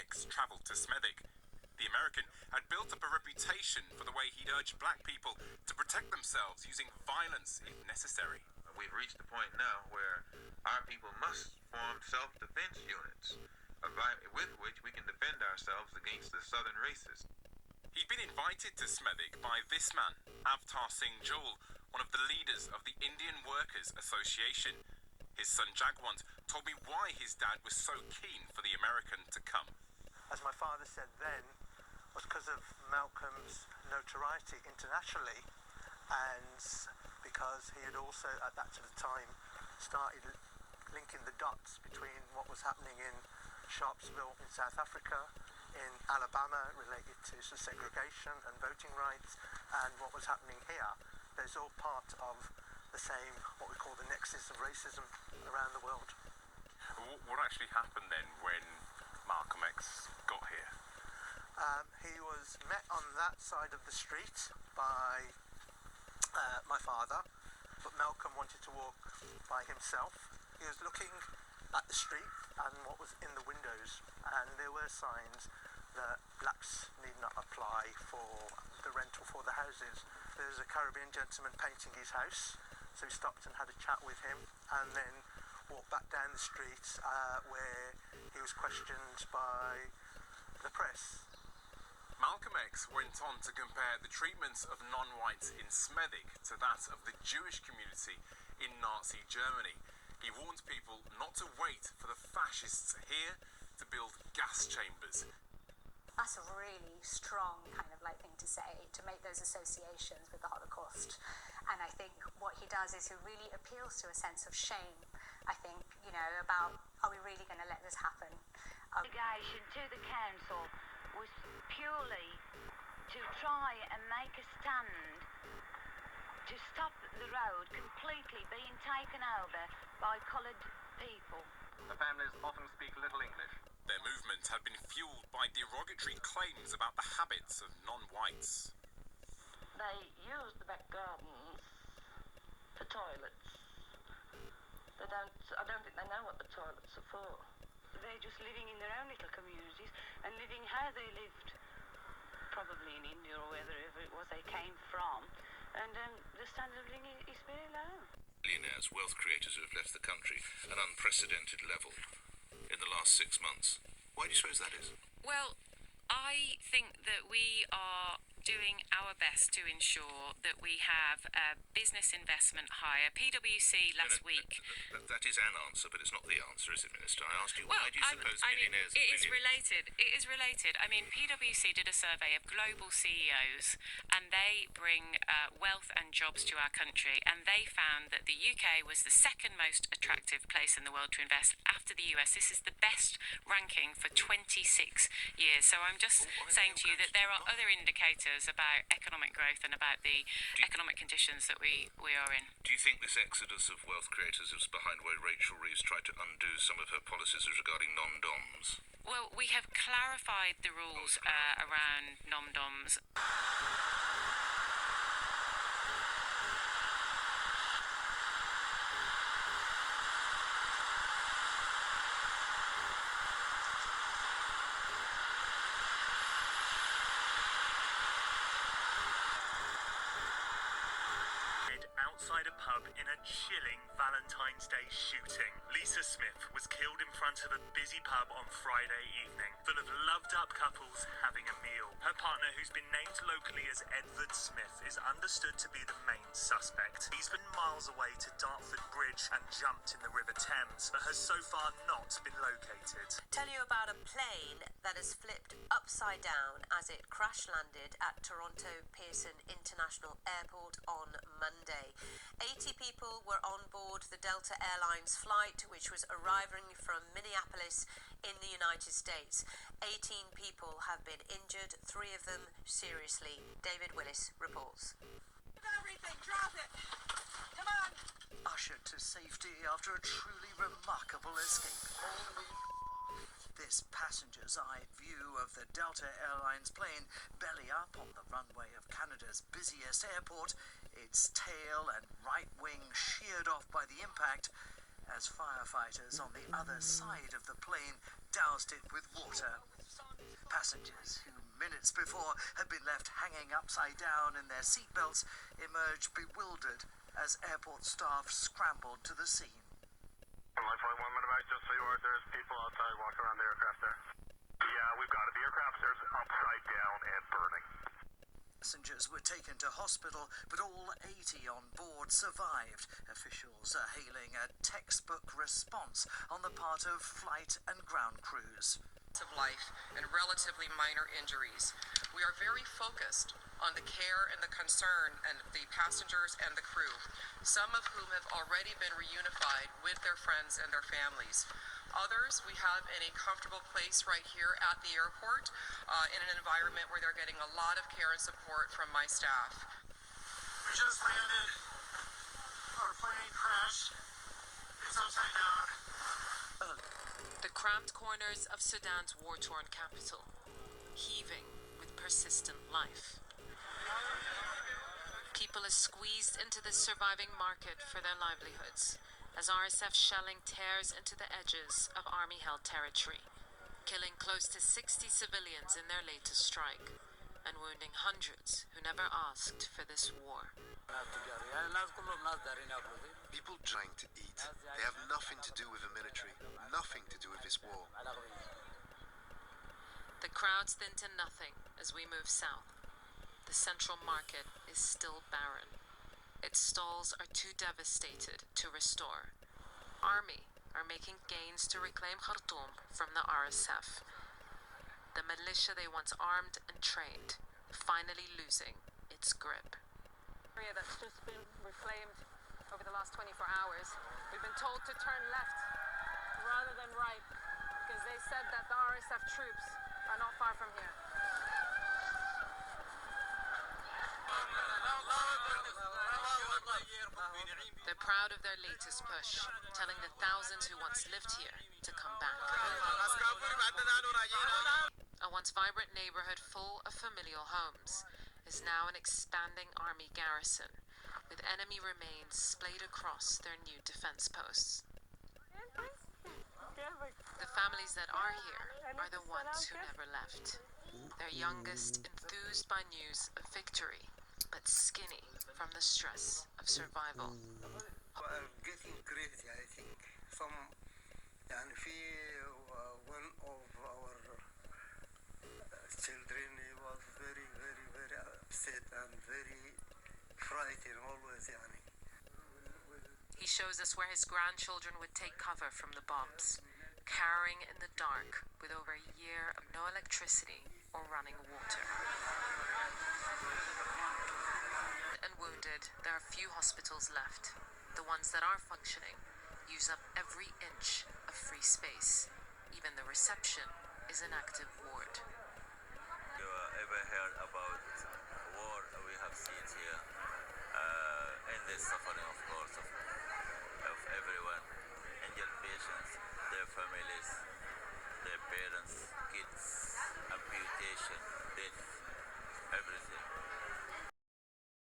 X travelled to Smethwick. The American had built up a reputation for the way he'd urged black people to protect themselves using violence if necessary. We've reached the point now where our people must form self-defense units, with which we can defend ourselves against the southern racists. He'd been invited to Smethwick by this man, Avtar Singh Joel, one of the leaders of the Indian Workers Association. His son Jagwant told me why his dad was so keen for the American to come. As my father said then, was because of Malcolm's notoriety internationally, and because he had also at that sort of time started linking the dots between what was happening in Sharpsville in South Africa, in Alabama related to segregation and voting rights, and what was happening here. There's all part of the same, what we call the nexus of racism around the world. What actually happened then when Malcolm X got here? He was met on that side of the street by my father, but Malcolm wanted to walk by himself. He was looking at the street and what was in the windows, and there were signs that blacks need not apply for the rental for the houses. There was a Caribbean gentleman painting his house, so he stopped and had a chat with him, and then walked back down the street where he was questioned by the press. Malcolm X went on to compare the treatment of non-whites in Smethwick to that of the Jewish community in Nazi Germany. He warned people not to wait for the fascists here to build gas chambers. That's a really strong kind of thing to say, to make those associations with the Holocaust. And I think what he does is he really appeals to a sense of shame, I think, about, are we really going to let this happen? Obligation to the council was purely to try and make a stand to stop the road completely being taken over by coloured people. The families often speak little English. Their movement had been fueled by derogatory claims about the habits of non-whites. They use the back gardens for toilets. I don't think they know what the toilets are for. They're just living in their own little communities and living how they lived, probably in India or wherever it was they came from. And the standard of living is very low. Millionaires, wealth creators who have left the country at an unprecedented level in the last 6 months. Why do you suppose that is? Well, I think that we are doing our best to ensure that we have a business investment hire. PwC last week... That is an answer, but it's not the answer, is it, Minister? I asked you, why do you suppose millionaires... It is related. It is related. I mean, PwC did a survey of global CEOs, and they bring wealth and jobs to our country, and they found that the UK was the second most attractive place in the world to invest after the US. This is the best ranking for 26 years. So I'm just saying to you that there are other indicators about economic growth and about the economic conditions that we are in. Do you think this exodus of wealth creators is behind why Rachel Reeves tried to undo some of her policies regarding non-doms? Well, we have clarified the rules around non-doms. Outside a pub in a chilling Valentine's Day shooting. Lisa Smith was killed in front of a busy pub on Friday evening, full of loved-up couples having a meal. Her partner, who's been named locally as Edward Smith, is understood to be the main suspect. He's been miles away to Dartford Bridge and jumped in the River Thames, but has so far not been located. Tell you about a plane that has flipped upside down as it crash-landed at Toronto Pearson International Airport on Monday. 80 people were on board the Delta Airlines flight, which was arriving from Minneapolis in the United States. 18 people have been injured, 3 of them seriously. David Willis reports. Everything, drop it! Come on! Ushered to safety after a truly remarkable escape. This passenger's eye view of the Delta Airlines plane belly up on the runway of Canada's busiest airport, its tail and right wing sheared off by the impact as firefighters on the other side of the plane doused it with water. Passengers who minutes before had been left hanging upside down in their seatbelts emerged bewildered as airport staff scrambled to the scene. Line flight 1 minute back, just so you are, there's people outside walking around the aircraft there. Yeah, we've got it. The aircraft there's upside down and burning. Passengers were taken to hospital, but all 80 on board survived. Officials are hailing a textbook response on the part of flight and ground crews. Of life and relatively minor injuries. We are very focused on the care and the concern and the passengers and the crew, some of whom have already been reunified with their friends and their families. Others we have in a comfortable place right here at the airport in an environment where they're getting a lot of care and support from my staff. We just landed. Our plane crashed. It's upside down. The cramped corners of Sudan's war-torn capital, heaving with persistent life. People are squeezed into this surviving market for their livelihoods, as RSF shelling tears into the edges of army-held territory, killing close to 60 civilians in their latest strike, and wounding hundreds who never asked for this war. People trying to eat. They have nothing to do with the military, nothing to do with this war. The crowds thin to nothing as we move south. The central market is still barren. Its stalls are too devastated to restore. Army are making gains to reclaim Khartoum from the RSF. The militia they once armed and trained, finally losing its grip. Area that's just been reclaimed over the last 24 hours. We've been told to turn left rather than right because they said that the RSF troops are not far from here. They're proud of their latest push, telling the thousands who once lived here to come back. A once vibrant neighborhood full of familial homes is now an expanding army garrison, with enemy remains splayed across their new defense posts. The families that are here are the ones who never left. Their youngest enthused by news of victory, but skinny from the stress of survival. I'm getting crazy, I think. One of our children, he was very, very, very upset and very frightened always. He shows us where his grandchildren would take cover from the bombs, cowering in the dark with over a year of no electricity or running water. And wounded, there are few hospitals left. The ones that are functioning use up every inch of free space. Even the reception is an active ward. You ever heard about war we have seen here? And the suffering, of course, of everyone. Injured patients, their families, their parents, kids.